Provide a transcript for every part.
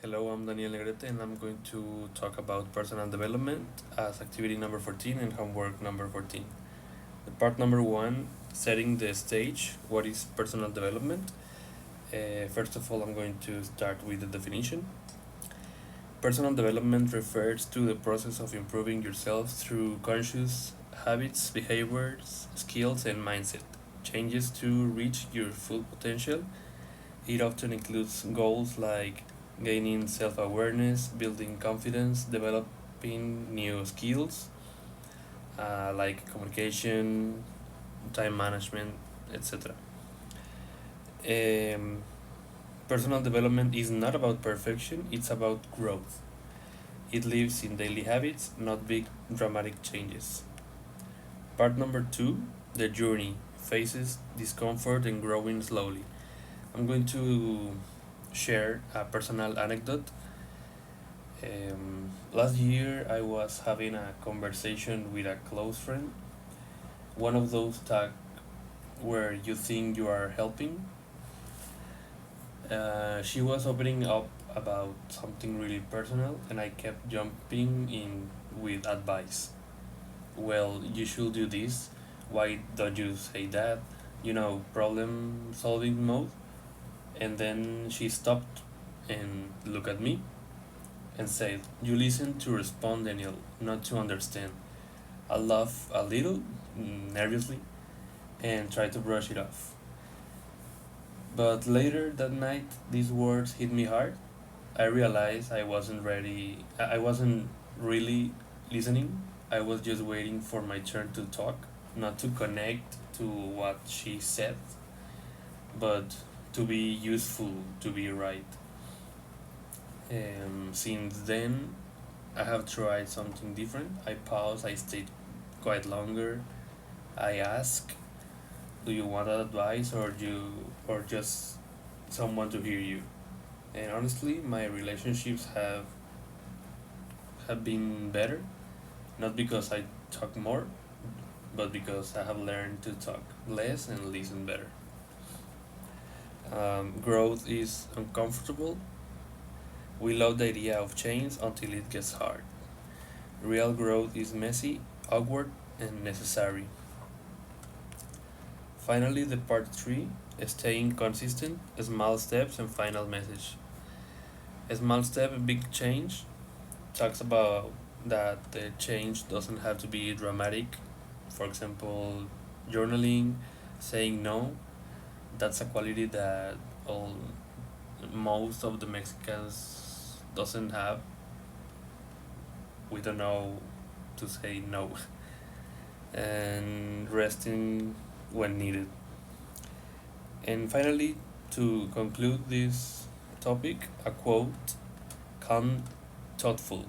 Hello, I'm Daniel Negrete and I'm going to talk about personal development as activity number 14 and homework number 14. The part number 1, setting the stage. What is personal development? First of all, I'm going to start with the definition. Personal development refers to the process of improving yourself through conscious habits, behaviors, skills, and mindset changes to reach your full potential. It often includes goals like gaining self awareness, building confidence, developing new skills like communication, time management, etc. Um, Personal development is not about perfection, it's about growth. It lives in daily habits, not big dramatic changes. Part number 2, the journey, faces discomfort and growing slowly. I'm going to share a personal anecdote. Last year, I was having a conversation with a close friend. One of those talks where you think you are helping. She was opening up about something really personal, and I kept jumping in with advice. Well, you should do this. Why don't you say that? Problem solving mode. And then she stopped and looked at me and said, "You listen to respond, Daniel, not to understand." I laughed a little, nervously, and tried to brush it off. But later that night, these words hit me hard. I realized I wasn't ready, I wasn't really listening. I was just waiting for my turn to talk, not to connect to what she said, but to be useful, to be right. Since then, I have tried something different. I paused, I stayed quite longer. I ask, "Do you want advice or just someone to hear you?" And honestly, my relationships have been better, not because I talk more, but because I have learned to talk less and listen better. Growth is uncomfortable. We love the idea of change until it gets hard. Real growth is messy, awkward, and necessary. Finally, the part 3, staying consistent, small steps, and final message. A small step, a big change, talks about that the change doesn't have to be dramatic. For example, journaling, saying no, that's a quality that all most of the Mexicans doesn't have. We don't know to say no. And resting when needed. And finally, to conclude this topic, a quote: calm, thoughtful.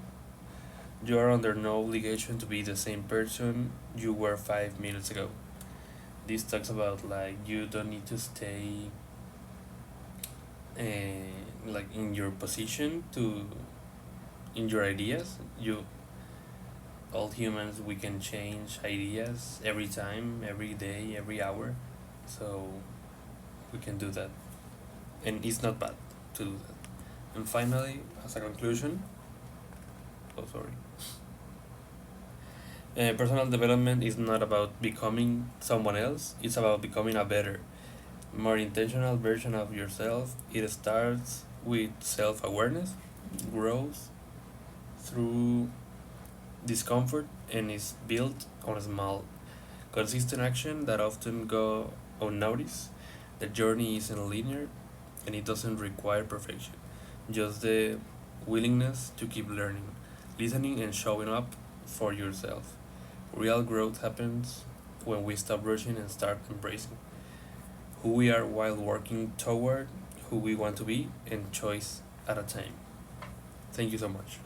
You are under no obligation to be the same person you were 5 minutes ago. This talks about like you don't need to stay like in your position to in your ideas. You all humans we can change ideas every time, every day, every hour. So we can do that, and it's not bad to do that. And finally, as a conclusion, oh sorry, personal development is not about becoming someone else. It's about becoming a better, more intentional version of yourself. It starts with self-awareness, growth through discomfort, and is built on small, consistent action that often go unnoticed. The journey isn't linear, and it doesn't require perfection, just the willingness to keep learning, listening, and showing up for yourself. Real growth happens when we stop rushing and start embracing who we are while working toward who we want to be, and choice at a time. Thank you so much.